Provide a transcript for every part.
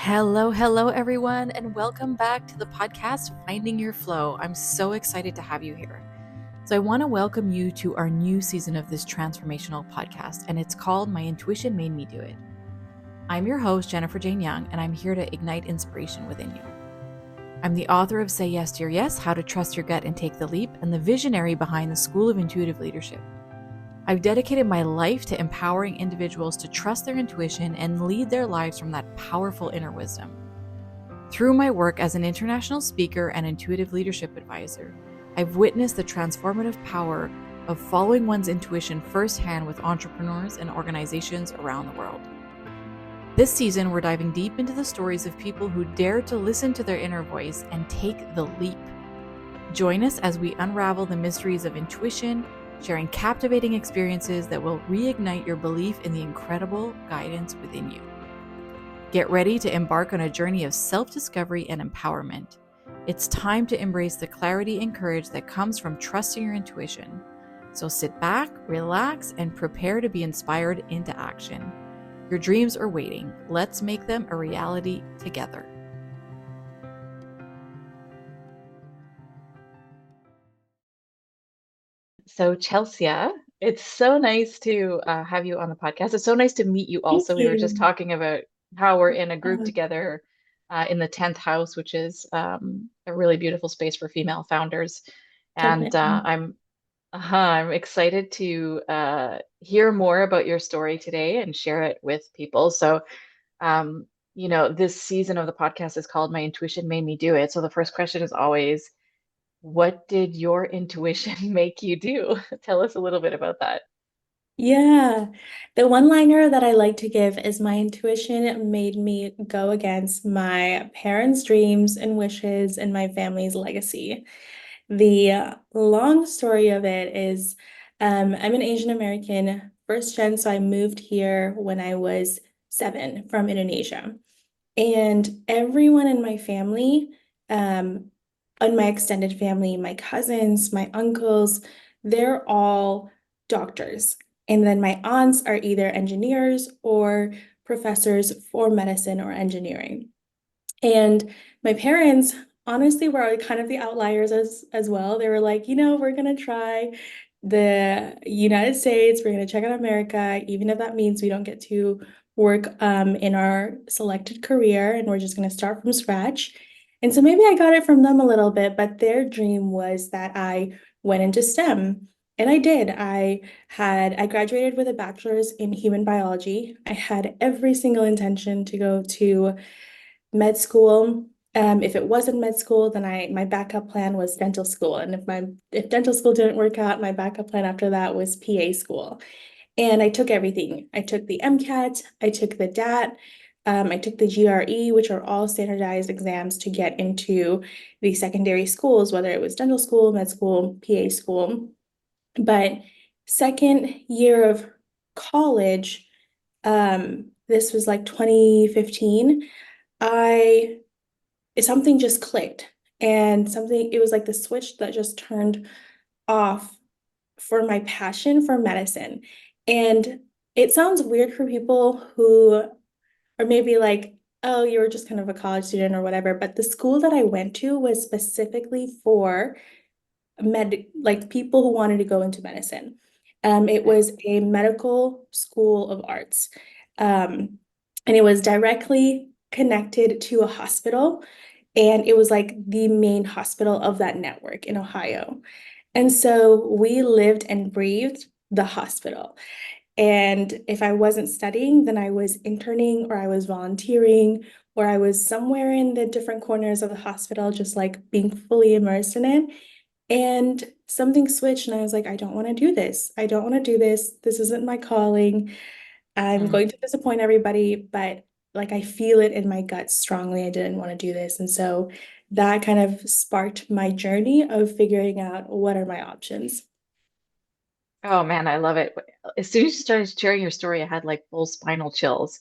Hello, everyone, and welcome back to the podcast, Finding Your Flow. I'm so excited to have you here. So, I want to welcome you to our new season of this transformational podcast, and it's called My Intuition Made Me Do It. I'm your host, Jennifer Jane Young, and I'm here to ignite inspiration within you. I'm the author of Say Yes to Your Yes, How to Trust Your Gut and Take the Leap, and the visionary behind the School of Intuitive Leadership. I've dedicated my life to empowering individuals to trust their intuition and lead their lives from that powerful inner wisdom. Through my work as an international speaker and intuitive leadership advisor, I've witnessed the transformative power of following one's intuition firsthand with entrepreneurs and organizations around the world. This season, we're diving deep into the stories of people who dare to listen to their inner voice and take the leap. Join us as we unravel the mysteries of intuition, sharing captivating experiences that will reignite your belief in the incredible guidance within you. Get ready to embark on a journey of self-discovery and empowerment. It's time to embrace the clarity and courage that comes from trusting your intuition. So sit back, relax, and prepare to be inspired into action. Your dreams are waiting. Let's make them a reality together. So, Chelsya, it's so nice to have you on the podcast. It's so nice to meet you Thank also. We were just you. talking about how we're in a group Uh, together in the 10th house, which is a really beautiful space for female founders. And Definitely. I'm excited to hear more about your story today and share it with people. So, this season of the podcast is called My Intuition Made Me Do It. So the first question is always, what did your intuition make you do? Tell us a little bit about that. Yeah. The one-liner that I like to give is my intuition made me go against my parents' dreams and wishes and my family's legacy. The long story of it is I'm an Asian American first gen, so I moved here when I was 7 from Indonesia. And everyone in my family, um, in my extended family, my cousins, my uncles, they're all doctors. And then my aunts are either engineers or professors for medicine or engineering. And my parents honestly were kind of the outliers as well. They were like, we're gonna try the United States, we're gonna check out America, even if that means we don't get to work in our selected career and we're just gonna start from scratch. And so maybe I got it from them a little bit, but their dream was that I went into STEM. And I did. I graduated with a bachelor's in human biology. I had every single intention to go to med school. If it wasn't med school, then my backup plan was dental school. And if dental school didn't work out, my backup plan after that was PA school. And I took everything. I took the MCAT, I took the DAT, I took the GRE, which are all standardized exams to get into the secondary schools, whether it was dental school, med school, PA school. But second year of college, this was like 2015. I Something just clicked and it was like the switch that just turned off for my passion for medicine. And it sounds weird for people who are maybe like, oh, you were just kind of a college student or whatever, but the school that I went to was specifically for like people who wanted to go into medicine. It Okay. was a medical school of arts. Um, and it was directly connected to a hospital. And it was like the main hospital of that network in Ohio. And so we lived and breathed the hospital. And if I wasn't studying, then I was interning or I was volunteering or I was somewhere in the different corners of the hospital, just like being fully immersed in it. And something switched, and I was like, I don't want to do this. I don't want to do this. This isn't my calling. I'm Mm. going to disappoint everybody, but like I feel it in my gut strongly. I didn't want to do this. And so that kind of sparked my journey of figuring out what are my options. Oh man, I love it. As soon as you started sharing your story, I had like full spinal chills.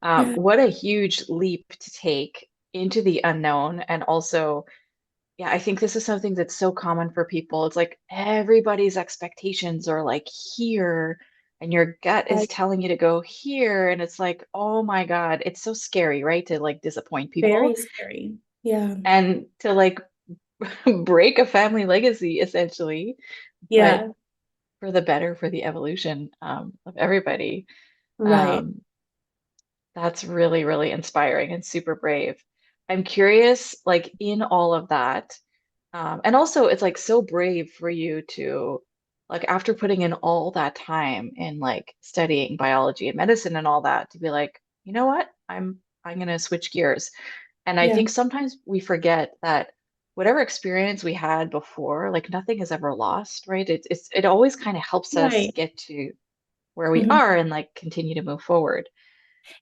Yeah. What a huge leap to take into the unknown. And also, yeah, I think this is something that's so common for people. It's like everybody's expectations are like here, and your gut is That's telling you to go here, and it's like, oh my God, it's so scary, right? To like disappoint people very scary. Yeah. and to like break a family legacy essentially, but Yeah. for the better, for the evolution of everybody. Right. Um, that's really, really inspiring and super brave. I'm curious, like in all of that, and also it's like so brave for you to, like after putting in all that time in like studying biology and medicine and all that, to be like, you know what? I'm gonna switch gears. And I Yeah. think sometimes we forget that whatever experience we had before, like nothing is ever lost, right? It always kind of helps us Right. get to where we Mhm. are and like continue to move forward.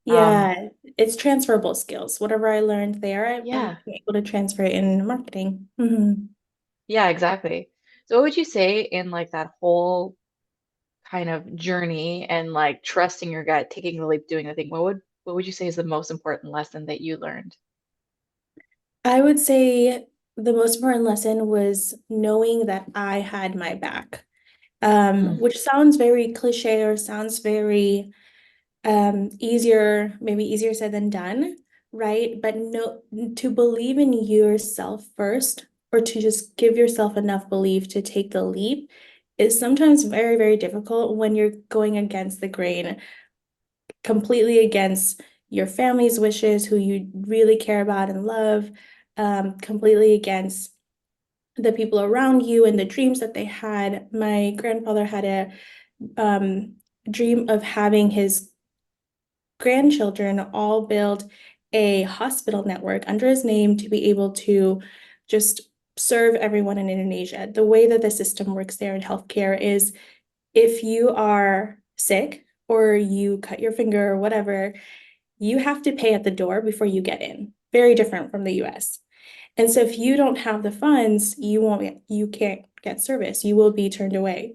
Um, Yeah. It's transferable skills. Whatever I learned there, I'm yeah, able to transfer it in marketing. Hmm. yeah, exactly. So what would you say in like that whole kind of journey and like trusting your gut, taking the leap, doing the thing, what would you say is the most important lesson that you learned? I would say the most important lesson was knowing that I had my back, Mm, which sounds very cliche or sounds very maybe easier said than done, right? But no, to believe in yourself first, or to just give yourself enough belief to take the leap is sometimes very, very difficult when you're going against the grain, completely against your family's wishes, who you really care about and love, completely against the people around you and the dreams that they had. My grandfather had a um, dream of having his grandchildren all build a hospital network under his name to be able to just serve everyone in Indonesia. The way that the system works there in healthcare is if you are sick or you cut your finger or whatever, you have to pay at the door before you get in. Very different from the US. And so if you don't have the funds, you can't get service. You will be turned away.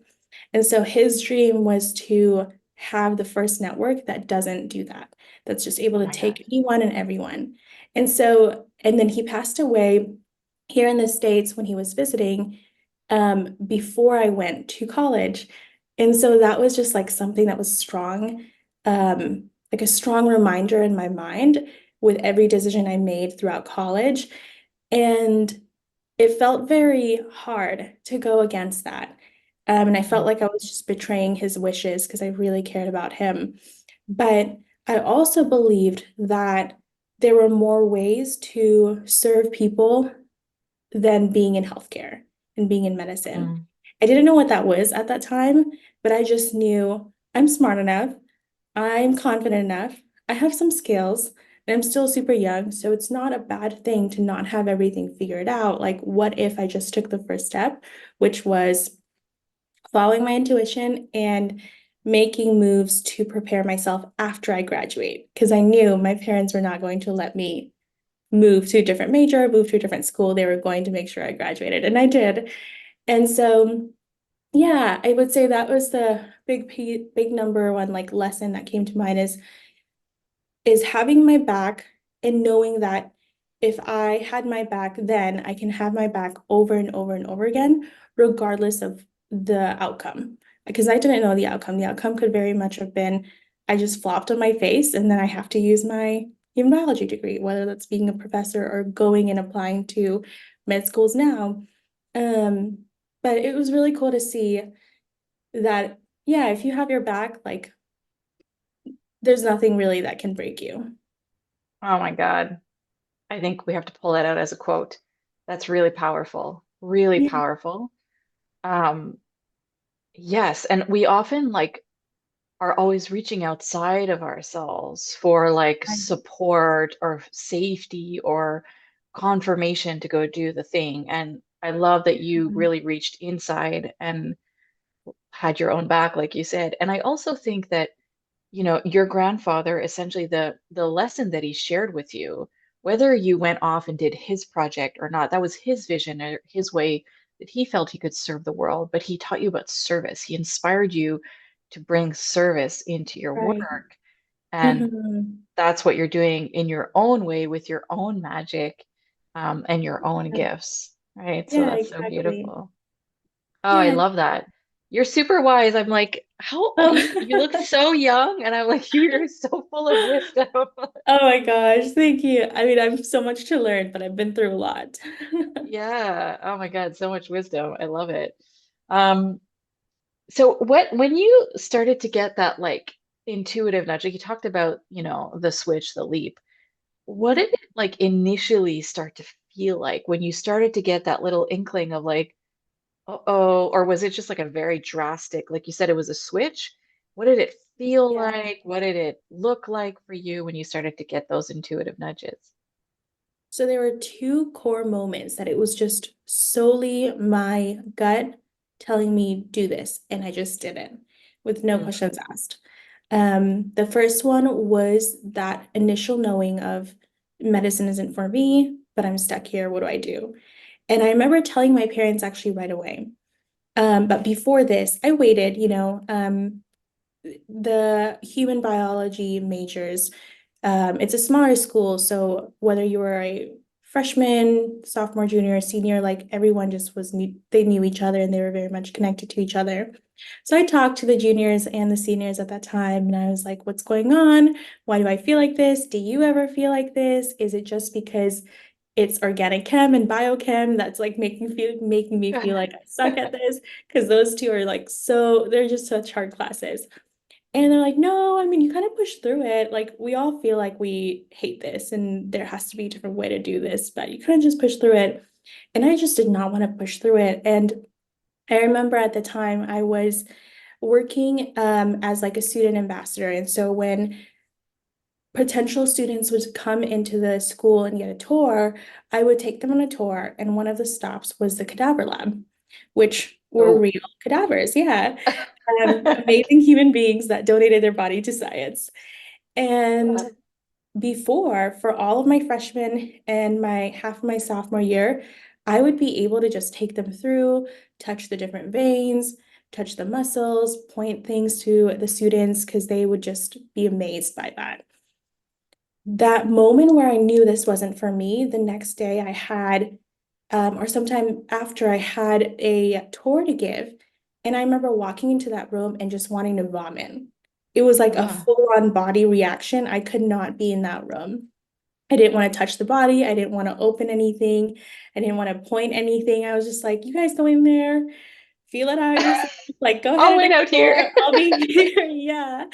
And so his dream was to have the first network that doesn't do that, that's just able oh to my God. take anyone and everyone. And so, and then he passed away here in the States when he was visiting, before I went to college. And so that was just like something that was strong, like a strong reminder in my mind with every decision I made throughout college. And it felt very hard to go against that. And I felt Mm, like I was just betraying his wishes because I really cared about him. But I also believed that there were more ways to serve people than being in healthcare and being in medicine. mm. I didn't know what that was at that time, but I just knew I'm smart enough, I'm confident enough, I have some skills, and I'm still super young. So it's not a bad thing to not have everything figured out. Like, what if I just took the first step, which was following my intuition and making moves to prepare myself after I graduate? Because I knew my parents were not going to let me move to a different major, move to a different school. They were going to make sure I graduated, and I did. And so, yeah, I would say that was the big number one like lesson that came to mind is having my back and knowing that if I had my back then, I can have my back over and over and over again, regardless of the outcome. Because I didn't know the outcome. The outcome could very much have been I just flopped on my face and then I have to use my human biology degree, whether that's being a professor or going and applying to med schools now. Um, but it was really cool to see that, yeah, if you have your back, like there's nothing really that can break you. Oh my God. I think we have to pull that out as a quote. That's really powerful, really Yeah. powerful. Um, yes, and we often like are always reaching outside of ourselves for like support or safety or confirmation to go do the thing. And I love that you really reached inside and had your own back, like you said. And I also think that, you know, your grandfather, essentially the lesson that he shared with you, whether you went off and did his project or not, that was his vision or his way that he felt he could serve the world. But he taught you about service. He inspired you to bring service into your Right. work. And Mhm. that's what you're doing in your own way with your own magic, and your own Yeah, gifts, right? So yeah, that's so exactly. beautiful. Oh, I Yeah, love that. You're super wise. I'm like, how you look Oh. so young, and I'm like, you're so full of wisdom. Oh my gosh, thank you. I mean, I'm so much to learn, but I've been through a lot. Yeah. Oh my God, so much wisdom. I love it. Um, so when you started to get that like intuitive nudge, like you talked about, the switch, the leap, what did it like initially start to feel like when you started to get that little inkling of like, uh-oh, or was it just like a very drastic, like you said, it was a switch? What did it feel Yeah. like? What did it look like for you when you started to get those intuitive nudges? So there were two core moments that it was just solely my gut telling me do this, and I just did it with no Mm, questions asked. The first one was that initial knowing of medicine isn't for me, but I'm stuck here. What do I do? And I remember telling my parents actually right away. But before this, I waited, the human biology majors. It's a smaller school, so whether you were a freshman, sophomore, junior, senior, like everyone just was new, they knew each other and they were very much connected to each other. So I talked to the juniors and the seniors at that time, and I was like, what's going on? Why do I feel like this? Do you ever feel like this? Is it just because it's organic chem and biochem that's like making me feel like I suck at this? Because those two are like so they're just such hard classes. And they're like, no, I mean, you kind of push through it. Like, we all feel like we hate this and there has to be a different way to do this, but you kind of just push through it. And I just did not want to push through it. And I remember at the time I was working as like a student ambassador. And so when potential students would come into the school and get a tour, I would take them on a tour. And one of the stops was the cadaver lab, which were Oh. real cadavers. Yeah. Amazing human beings that donated their body to science. And before, for all of my freshman and my half of my sophomore year, I would be able to just take them through, touch the different veins, touch the muscles, point things to the students because they would just be amazed by that. That moment where I knew this wasn't for me, the next day I had, or sometime after, I had a tour to give. And I remember walking into that room and just wanting to vomit. It was like a Uh, full-on body reaction. I could not be in that room. I didn't want to touch the body. I didn't want to open anything. I didn't want to point anything. I was just like, you guys go in there, feel it out yourself. Like, go ahead I'll and wait out here. explore. I'll be here. Yeah.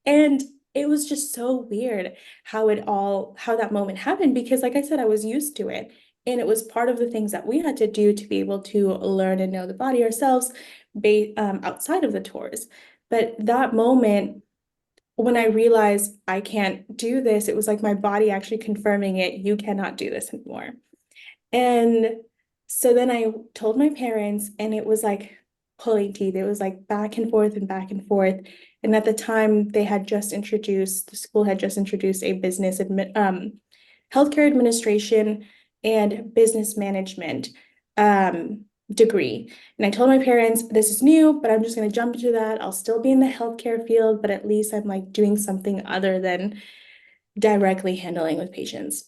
And it was just so weird how that moment happened because, like I said, I was used to it. And it was part of the things that we had to do to be able to learn and know the body ourselves outside of the tours. But that moment, when I realized I can't do this, it was like my body actually confirming it. You cannot do this anymore. And so then I told my parents, and it was like pulling teeth. It was like back and forth and back and forth. And at the time, the school had just introduced a healthcare administration and business management degree. And I told my parents, this is new, but I'm just going to jump into that. I'll still be in the healthcare field, but at least I'm like doing something other than directly handling with patients.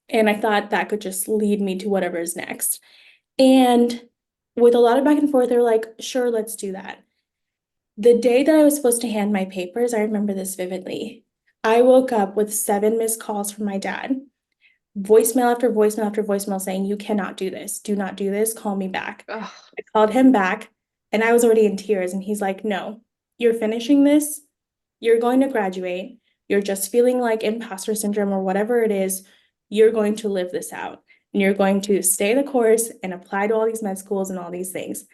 And I thought that could just lead me to whatever is next. And with a lot of back and forth, they're like, sure, let's do that. The day that I was supposed to hand my papers, I remember this vividly. I woke up with 7 missed calls from my dad, voicemail after voicemail after voicemail saying, you cannot do this. Do not do this. Call me back. Oh, I called him back and I was already in tears. And he's like, no, you're finishing this. You're going to graduate. You're just feeling like imposter syndrome or whatever it is. You're going to live this out and you're going to stay the course and apply to all these med schools and all these things.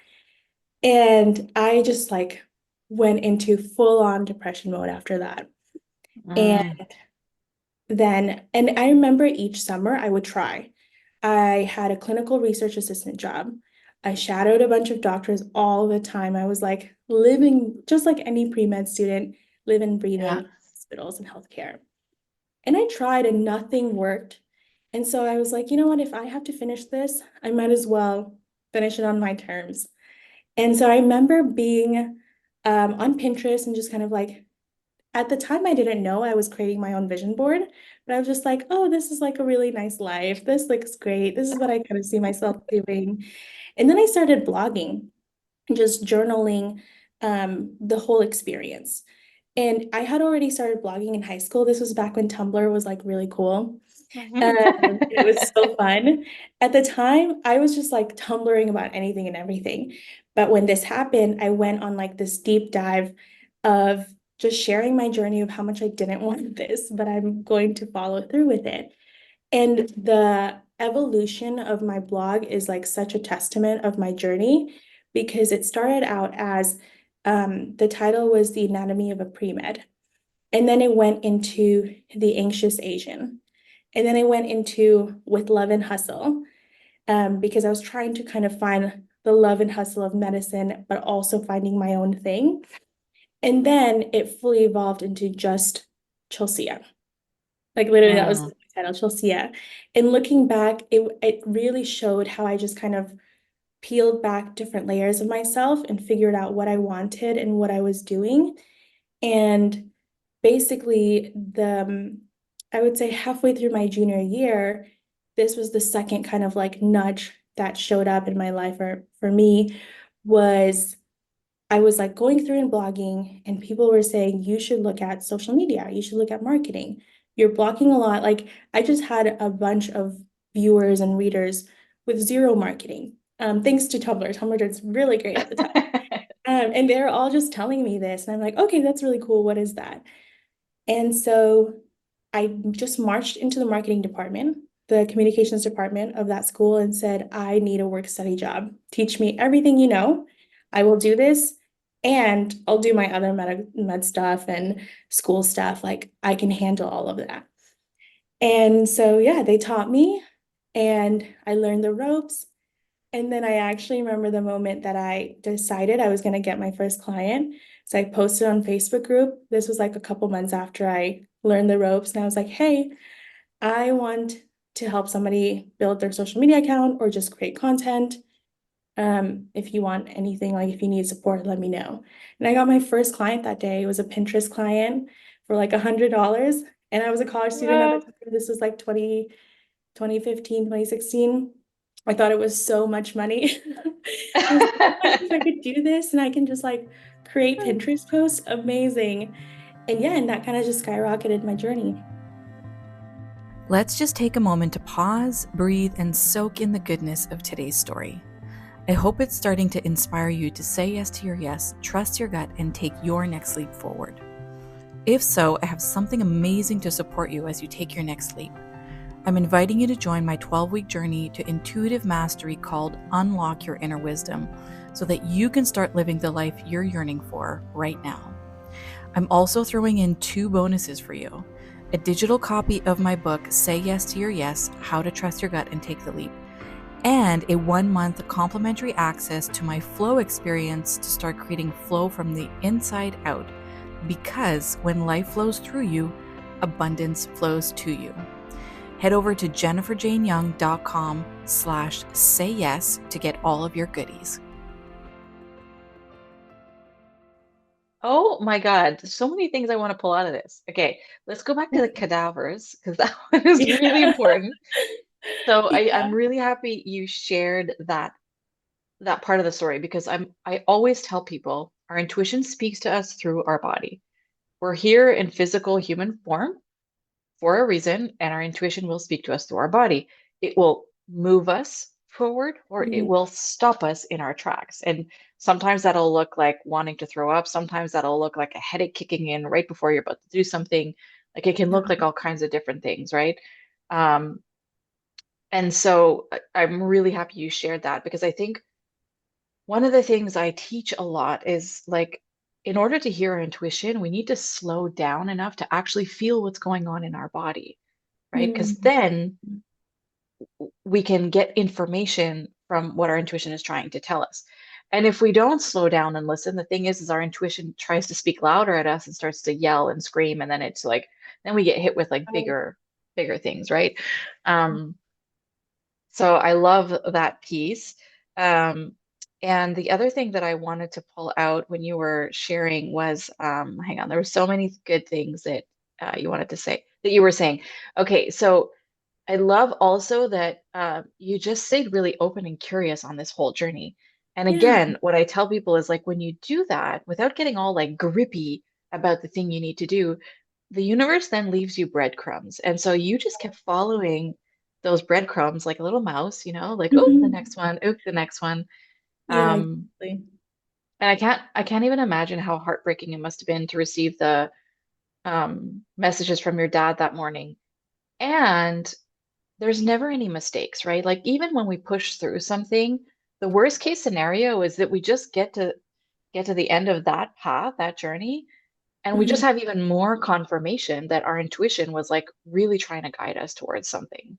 And I just like went into full on depression mode after that. And mm, and I remember each summer I would try. I had a clinical research assistant job. I shadowed a bunch of doctors all the time. I was like living just like any pre-med student, live and breathe yeah. in hospitals and healthcare. And I tried and nothing worked. And so I was like, you know what? If I have to finish this, I might as well finish it on my terms. And so I remember being on Pinterest and just kind of like, at the time, I didn't know I was creating my own vision board, but I was just like, oh, this is like a really nice life. This looks great. This is what I kind of see myself doing. And then I started blogging. just journaling the whole experience. And I had already started blogging in high school. This was back when Tumblr was like really cool. It was so fun. At the time, I was just like Tumblring about anything and everything. But when this happened, I went on like this deep dive of just sharing my journey of how much I didn't want this, but I'm going to follow through with it. And the evolution of my blog is like such a testament of my journey because it started out as the title was The Anatomy of a Pre-Med. And then it went into The Anxious Asian. And then I went into With Love and Hustle because I was trying to kind of find the love and hustle of medicine, but also finding my own thing. And then it fully evolved into just Chelsya. Like literally, that was Mm. the title, Chelsea. And looking back, it really showed how I just kind of peeled back different layers of myself and figured out what I wanted and what I was doing. And basically, I would say halfway through my junior year, this was the second kind of like nudge that showed up in my life, or for me, was I was like going through and blogging, and people were saying, you should look at social media, you should look at marketing. You're blogging a lot. Like, I just had a bunch of viewers and readers with zero marketing. Thanks to Tumblr. Tumblr did really great at the time. And they're all just telling me this. And I'm like, okay, that's really cool. What is that? And so I just marched into the marketing department, the communications department of that school, and said, I need a work study job. Teach me everything you know. I will do this. And I'll do my other med stuff and school stuff. Like I can handle all of that. And so, yeah, they taught me and I learned the ropes. And then I actually remember the moment that I decided I was going to get my first client. So I posted on Facebook group. This was like a couple months after I learned the ropes. And I was like, hey, I want to help somebody build their social media account or just create content. If you want anything, like if you need support, let me know. And I got my first client that day. It was a Pinterest client for like $100. And I was a college student at the Wow. time. This was like 2015, 2016. I thought it was so much money. I was like, oh my gosh, I could do this and I can just like create Pinterest posts. Amazing. And yeah, and that kind of just skyrocketed my journey. Let's just take a moment to pause, breathe, and soak in the goodness of today's story. I hope it's starting to inspire you to say yes to your yes, trust your gut, and take your next leap forward. If so, I have something amazing to support you as you take your next leap. I'm inviting you to join my 12-week journey to intuitive mastery called Unlock Your Inner Wisdom so that you can start living the life you're yearning for right now. I'm also throwing in 2 bonuses for you: a digital copy of my book, Say Yes to Your Yes, How to Trust Your Gut and Take the Leap, and a 1-month complimentary access to my flow experience to start creating flow from the inside out. Because when life flows through you, abundance flows to you. Head over to jenniferjaneyung.com/sayyes to get all of your goodies. Oh my God, there's so many things I want to pull out of this. Okay, let's go back to the cadavers because that one is really Yeah. important. So I'm Yeah. really happy you shared that part of the story because I always tell people our intuition speaks to us through our body. We're here in physical human form for a reason, and our intuition will speak to us through our body. It will move us forward or it Mhm. will stop us in our tracks. And sometimes that'll look like wanting to throw up. Sometimes that'll look like a headache kicking in right before you're about to do something. Like it can look like all kinds of different things, right? Um, and so I'm really happy you shared that because I think one of the things I teach a lot is like, in order to hear our intuition, we need to slow down enough to actually feel what's going on in our body, right? Because Mhm. then we can get information from what our intuition is trying to tell us. And if we don't slow down and listen, the thing is our intuition tries to speak louder at us and starts to yell and scream, and then it's like, then we get hit with like bigger things, right? Um, so I love that piece. Um, and the other thing that I wanted to pull out when you were sharing was, hang on, there were so many good things that you wanted to say that you were saying. Okay, so I love also that you just stayed really open and curious on this whole journey. And Yeah. again, what I tell people is like when you do that without getting all like grippy about the thing you need to do, the universe then leaves you breadcrumbs. And so you just kept following those breadcrumbs like a little mouse, like, oh, the Mhm. next one, oh, the next one. Yeah, Um, exactly. and I can't even imagine how heartbreaking it must have been to receive the messages from your dad that morning. And there's never any mistakes, right? Like even when we push through something, the worst case scenario is that we just get to the end of that path, that journey, and we just Mhm. have even more confirmation that our intuition was like really trying to guide us towards something.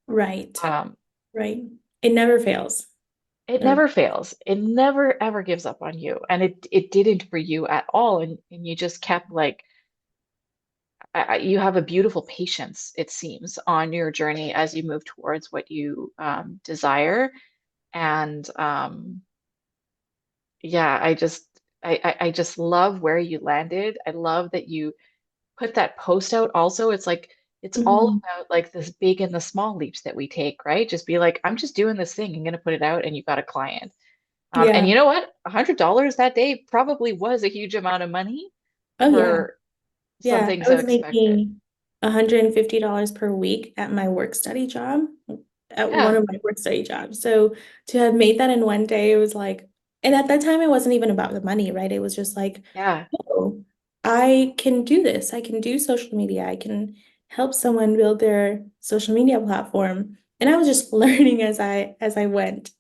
Right. Um, Right. It never fails. it Never. never fails. It never ever gives up on you, and it didn't for you at all. And you just kept like you have a beautiful patience, it seems, on your journey as you move towards what you desire. And yeah, I just love where you landed. I love that you put that post out also. It's like it's all Mhm. about like this big and the small leaps that we take, right? Just be like, I'm just doing this thing. I'm gonna put it out, and you got a client. And Yeah. you know what? $100 that day probably was a huge amount of money Oh, yeah. for Yeah. something I so was expected. making $150 per week at my work study job, at one Yeah, of my work study jobs. So to have made that in one day, it was like, and at that time, it wasn't even about the money, right? It was just like, yeah, oh, I can do this. I can do social media. I can help someone build their social media platform. And I was just learning as I went.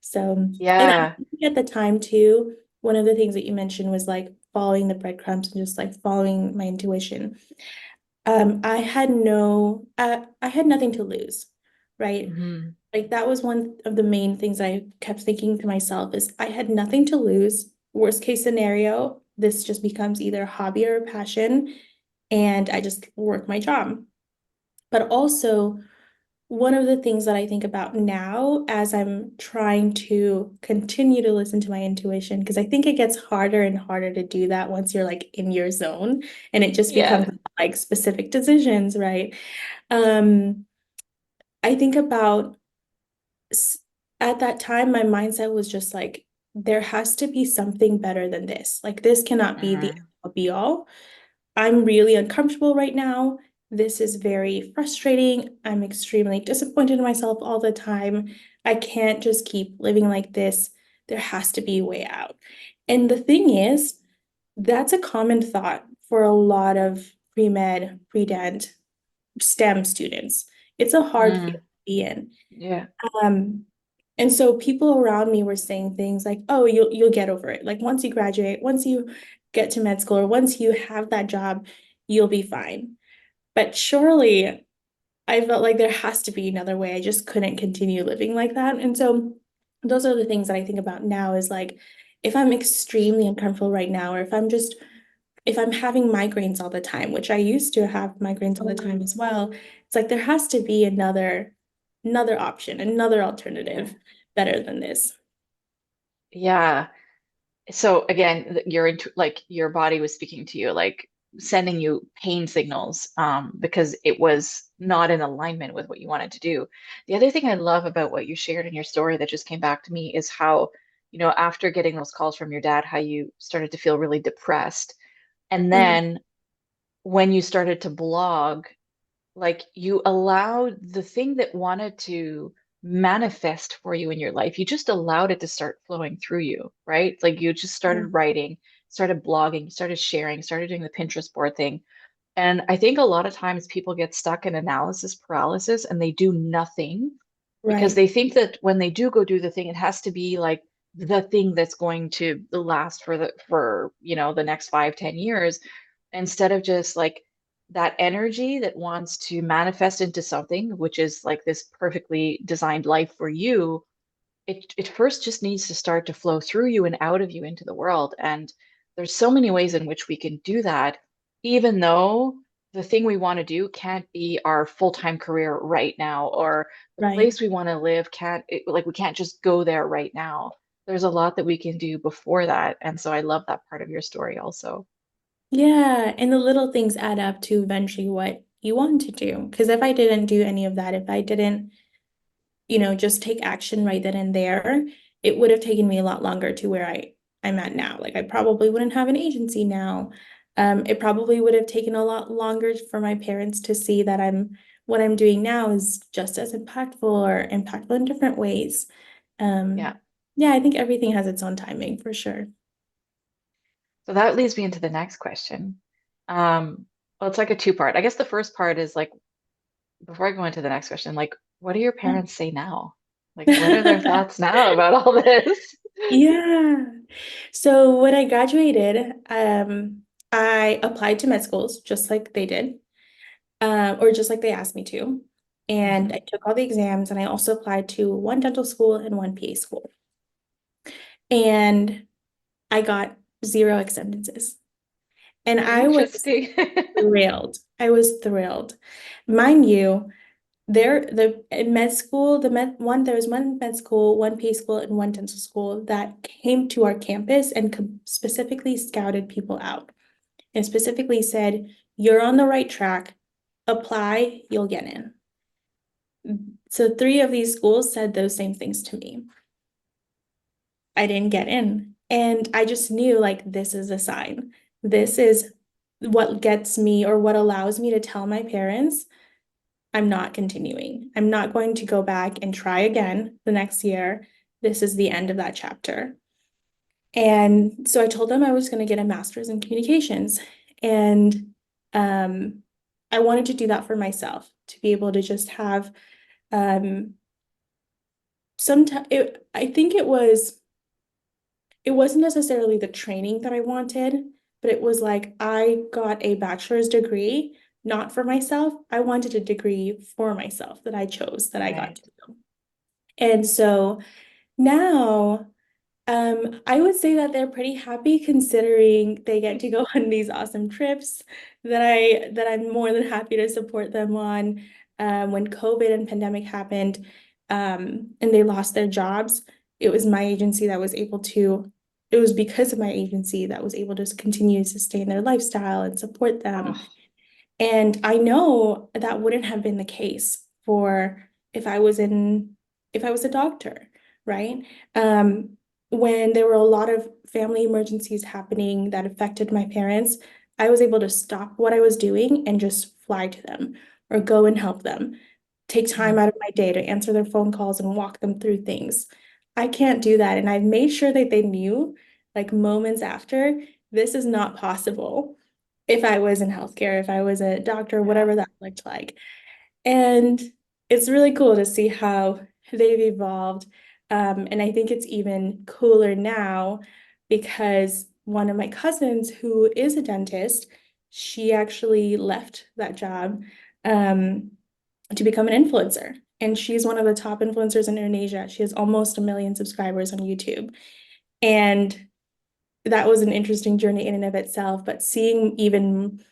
So, and I yeah. think at the time too, one of the things that you mentioned was like following the breadcrumbs and just like following my intuition. I had nothing to lose, right? Hmm. Like that was one of the main things I kept thinking to myself is I had nothing to lose. Worst case scenario, this just becomes either a hobby or a passion, and I just work my job. But also, one of the things that I think about now as I'm trying to continue to listen to my intuition, because I think it gets harder and harder to do that once you're like in your zone and it just becomes Yeah. like specific decisions, right? Um, I think about s- at that time, my mindset was just like, there has to be something better than this. Like, this cannot be the Hmm. be all. I'm really uncomfortable right now. This is very frustrating. I'm extremely disappointed in myself all the time. I can't just keep living like this. There has to be a way out. And the thing is, that's a common thought for a lot of pre-med, pre-dent, STEM students. It's a hard field Mm. to be in. Yeah. Um, and so people around me were saying things like, "Oh, you'll get over it. Like once you graduate, once you get to med school, or once you have that job, you'll be fine." But surely I felt like there has to be another way. I just couldn't continue living like that. And so those are the things that I think about now is like if I'm extremely uncomfortable right now, or if I'm having migraines all the time, which I used to have migraines all the time as well, it's like there has to be another option, another Yeah. alternative better than this. Yeah. So again, your like your body was speaking to you, like sending you pain signals, because it was not in alignment with what you wanted to do. The other thing I love about what you shared in your story that just came back to me is how, after getting those calls from your dad, how you started to feel really depressed. And Mhm. then when you started to blog, like you allowed the thing that wanted to manifest for you in your life, you just allowed it to start flowing through you, right? Like you just Yeah. started writing, started blogging, started sharing, started doing the Pinterest board thing. And I think a lot of times people get stuck in analysis paralysis and they do nothing because Right. they think that when they do go do the thing, it has to be like the thing that's going to last for the next 5, 10 years, instead of just like that energy that wants to manifest into something, which is like this perfectly designed life for you. It first just needs to start to flow through you and out of you into the world. And there's so many ways in which we can do that, even though the thing we want to do can't be our full-time career right now, or the Right. place we want to live like we can't just go there right now. There's a lot that we can do before that. And so I love that part of your story also. Yeah, and the little things add up to eventually what you want to do. Because if I didn't do any of that, if I didn't, just take action right then and there, it would have taken me a lot longer to where I'm at now. Like I probably wouldn't have an agency now. It probably would have taken a lot longer for my parents to see that what I'm doing now is just as impactful or impactful in different ways. Yeah. Yeah, I think everything has its own timing for sure. So that leads me into the next question. Well, it's like a two-part. I guess the first part is like, before I go into the next question, like, what do your parents say now? Like, what are their thoughts now about all this? Yeah. So when I graduated, I applied to med schools just like they did, or just like they asked me to. And Hmm. I took all the exams and I also applied to one dental school and one PA school. And I got zero acceptances. And I was Interesting. thrilled. I was thrilled. Mind you, in med school, there was one med school, one PA school, and one dental school that came to our campus and specifically scouted people out and specifically said, "You're on the right track. Apply, you'll get in." So three of these schools said those same things to me. I didn't get in. And I just knew like this is a sign. This is what gets me or what allows me to tell my parents I'm not continuing. I'm not going to go back and try again the next year. This is the end of that chapter. And so I told them I was going to get a master's in communications. And I wanted to do that for myself, to be able to just have um, I think it wasn't necessarily the training that I wanted, but it was like I got a bachelor's degree, not for myself. I wanted a degree for myself that I chose, that I got Right. to do. And so now, I would say that they're pretty happy considering they get to go on these awesome trips that I'm more than happy to support them on. When COVID and pandemic happened, and they lost their jobs, it was my agency that was able to, it was because of my agency that was able to continue to sustain their lifestyle and support them. Oh, And I know that wouldn't have been the case for if I was in if I was a doctor, right? Um, when there were a lot of family emergencies happening that affected my parents, I was able to stop what I was doing and just fly to them or go and help them, take time mhm. out of my day to answer their phone calls and walk them through things. I can't do that. And I've made sure that they knew, like moments after, this is not possible if I was in healthcare, if I was a doctor, Yeah. whatever that looked like. And it's really cool to see how they've evolved. And I think it's even cooler now because one of my cousins, who is a dentist, she actually left that job to become an influencer. And she's one of the top influencers in Indonesia. She has almost 1 million subscribers on YouTube. And that was an interesting journey in and of itself. But seeing even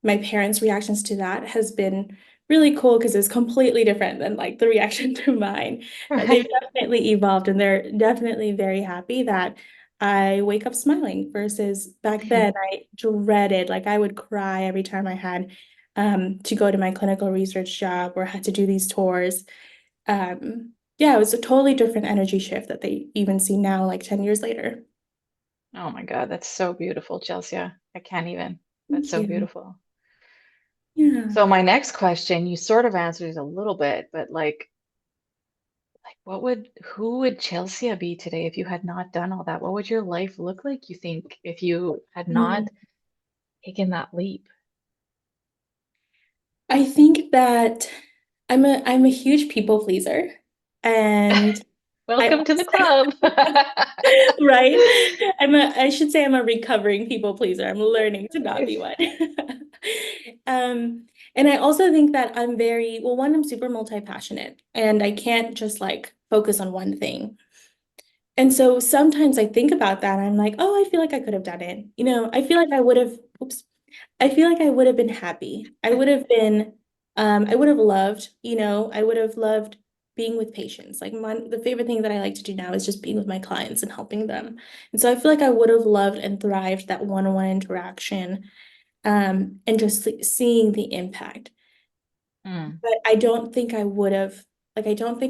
my parents' reactions to that has been really cool because it's completely different than like the reaction to mine. But they've Right. definitely evolved and they're definitely very happy that I wake up smiling versus back then I dreaded, like I would cry every time I had to go to my clinical research job or had to do these tours. Yeah, it was a totally different energy shift that they even see now, like 10 years later. Oh my God, that's so beautiful, Chelsea. I can't even. That's Thank so you. beautiful. Yeah. So my next question, you sort of answered it a little bit, but like who would Chelsea be today if you had not done all that? What would your life look like, you think, if you had Mm. not taken that leap? I think that I'm a huge people pleaser. And I Welcome to the also, club. right? I should say I'm a recovering people pleaser. I'm learning to not be one. Um, and I also think that I'm very, well, one, I'm super multi-passionate and I can't just like focus on one thing. And so sometimes I think about that and I'm like, oh, I feel like I could have done it. I feel like I would have, oops, I feel like I would have been happy. I would have loved, I would have loved being with patients. Like the favorite thing that I like to do now is just being with my clients and helping them. And so I feel like I would have loved and thrived that one-on-one interaction, and just seeing the impact. Mm, But I don't think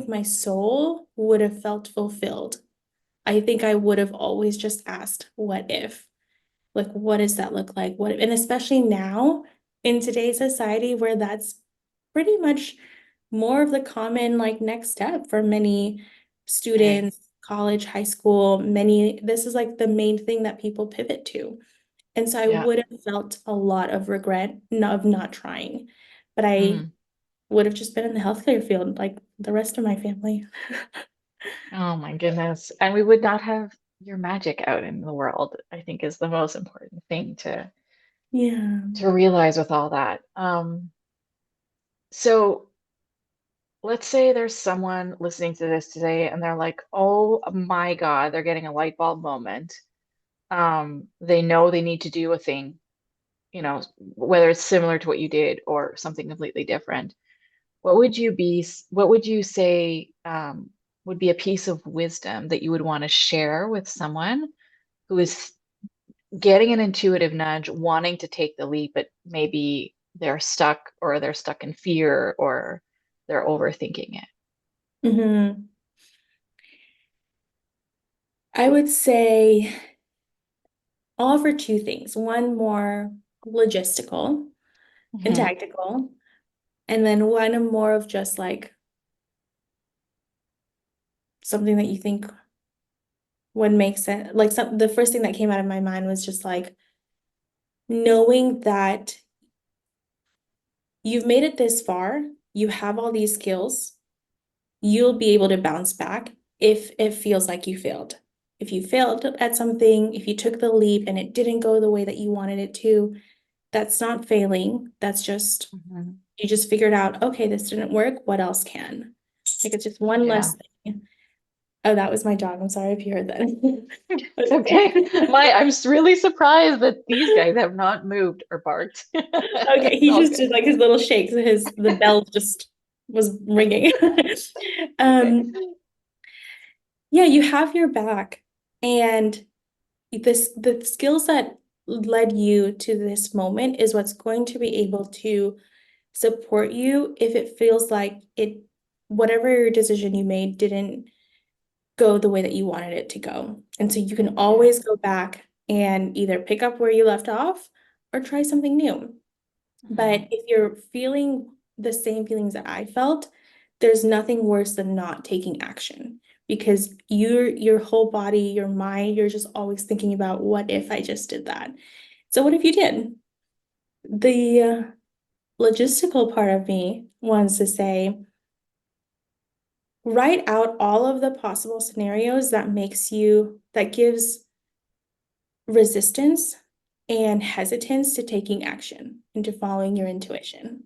my soul would have felt fulfilled I think I would have always just asked, what if? Like, what does that look like? What, and especially now in today's society where that's pretty much more of the common like next step for many Right. students, college, high school, many, this is like the main thing that people pivot to. And so I Yeah. would have felt a lot of regret of not trying, but I Mm. would have just been in the healthcare field like the rest of my family. Oh my goodness. And we would not have your magic out in the world, I think is the most important thing Yeah. to realize with all that. So let's say there's someone listening to this today and they're like, oh my God, they're getting a light bulb moment. They know they need to do a thing, whether it's similar to what you did or something completely different. What would you say, would be a piece of wisdom that you would want to share with someone who is getting an intuitive nudge, wanting to take the leap, but maybe they're stuck in fear or they're overthinking it? Hmm. I would say I'll offer two things. One more logistical and Hmm. tactical, and then one more of just like something that you think would make sense. Like the first thing that came out of my mind was just like knowing that you've made it this far, you have all these skills, you'll be able to bounce back if it feels like you failed. If you failed at something, if you took the leap and it didn't go the way that you wanted it to, that's not failing. That's just, Hmm. you just figured out, okay, this didn't work. What else can? Like it's just one Yeah. less thing. Oh, that was my dog. I'm sorry if you heard that. It's okay. I'm really surprised that these guys have not moved or barked. Okay, It's he all just good. did like his little shakes. The bell just was ringing. Okay. Um, yeah, you have your back, and the skills that led you to this moment is what's going to be able to support you if it feels like whatever decision you made didn't go the way that you wanted it to go. And so you can Yeah. always go back and either pick up where you left off or try something new. Hmm. But if you're feeling the same feelings that I felt, there's nothing worse than not taking action because your whole body, your mind, you're just always thinking about what if I just did that? So what if you did? The logistical part of me wants to say, write out all of the possible scenarios that gives resistance and hesitance to taking action and to following your intuition.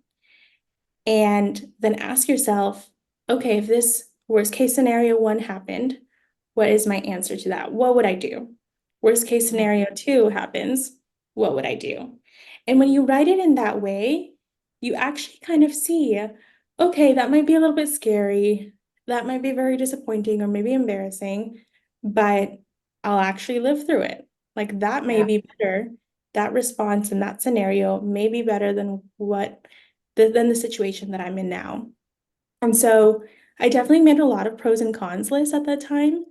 And then ask yourself, okay, if this worst case scenario one happened, what is my answer to that? What would I do? Worst case Right. scenario two happens, what would I do? And when you write it in that way, you actually kind of see, okay, that might be a little bit scary. That might be very disappointing or maybe embarrassing, but I'll actually live through it. Like that may Yeah. be better. That response in that scenario may be better than than the situation that I'm in now. And so I definitely made a lot of pros and cons lists at that time.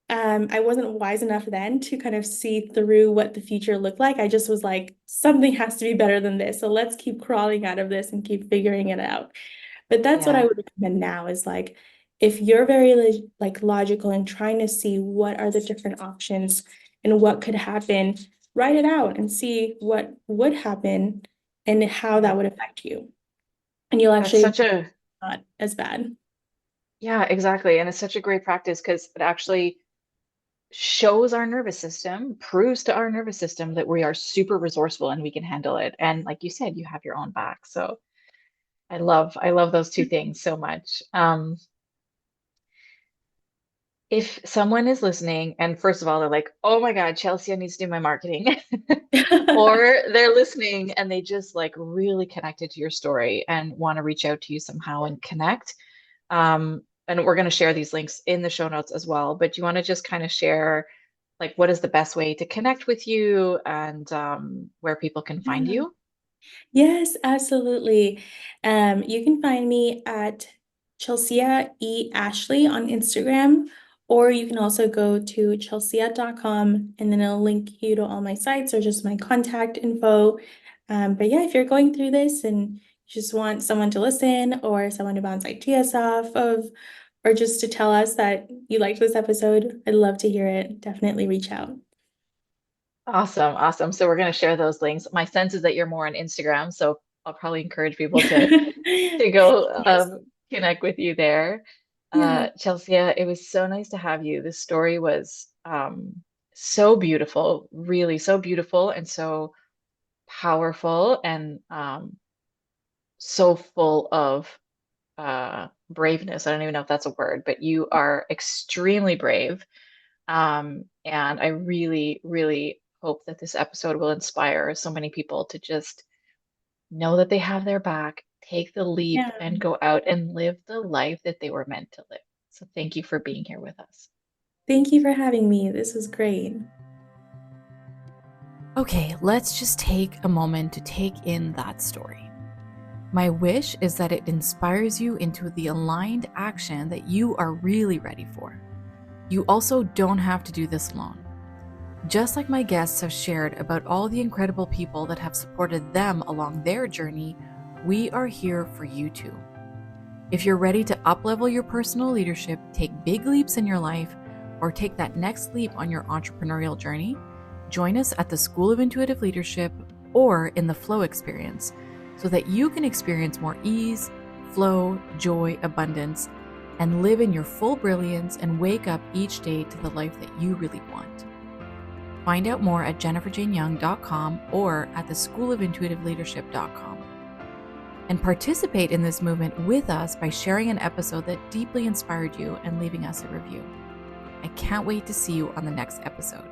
I wasn't wise enough then to kind of see through what the future looked like. I just was like, something has to be better than this. So let's keep crawling out of this and keep figuring it out. But that's what I Yeah. would recommend now is like, if you're very like logical and trying to see what are the different options and what could happen, write it out and see what would happen and how Yeah. that would affect you. And you'll That's actually such a, not as bad. yeah, exactly. And it's such a great practice because it actually shows our nervous system, proves to our nervous system that we are super resourceful and we can handle it. And like you said, you have your own back. So I love those two things so much. If someone is listening and first of all, they're like, oh my God, Chelsea needs to do my marketing. Or they're listening and they just like really connected to your story and want to reach out to you somehow and connect. And we're going to share these links in the show notes as well. But do you want to just kind of share like what is the best way to connect with you and where people can find Yeah. you? Yes, absolutely. You can find me at Chelsea E. Ashley on Instagram, Or you can also go to chelsya.com and then it'll link you to all my sites or just my contact info. But yeah, if you're going through this and you just want someone to listen or someone to bounce ideas off of, or just to tell us that you liked this episode, I'd love to hear it. Definitely reach out. Awesome, awesome. So we're going to share those links. My sense is that you're more on Instagram, so I'll probably encourage people to go Yes. connect with you there. Yeah. Chelsea, it was so nice to have you. This story was so beautiful, really so beautiful and so powerful and so full of braveness. I don't even know if that's a word, but you are extremely brave. And I really, really hope that this episode will inspire so many people to just know that they have their back, take the leap, Yeah. and go out and live the life that they were meant to live. So thank you for being here with us. Thank you for having me. This was great. Okay, let's just take a moment to take in that story. My wish is that it inspires you into the aligned action that you are really ready for. You also don't have to do this alone. Just like my guests have shared about all the incredible people that have supported them along their journey, we are here for you too. If you're ready to uplevel your personal leadership, take big leaps in your life, or take that next leap on your entrepreneurial journey, join us at the School of Intuitive Leadership or in the Flow Experience so that you can experience more ease, flow, joy, abundance, and live in your full brilliance and wake up each day to the life that you really want. Find out more at jenniferjaneyoung.com or at theschoolofintuitiveleadership.com. And participate in this movement with us by sharing an episode that deeply inspired you and leaving us a review. I can't wait to see you on the next episode.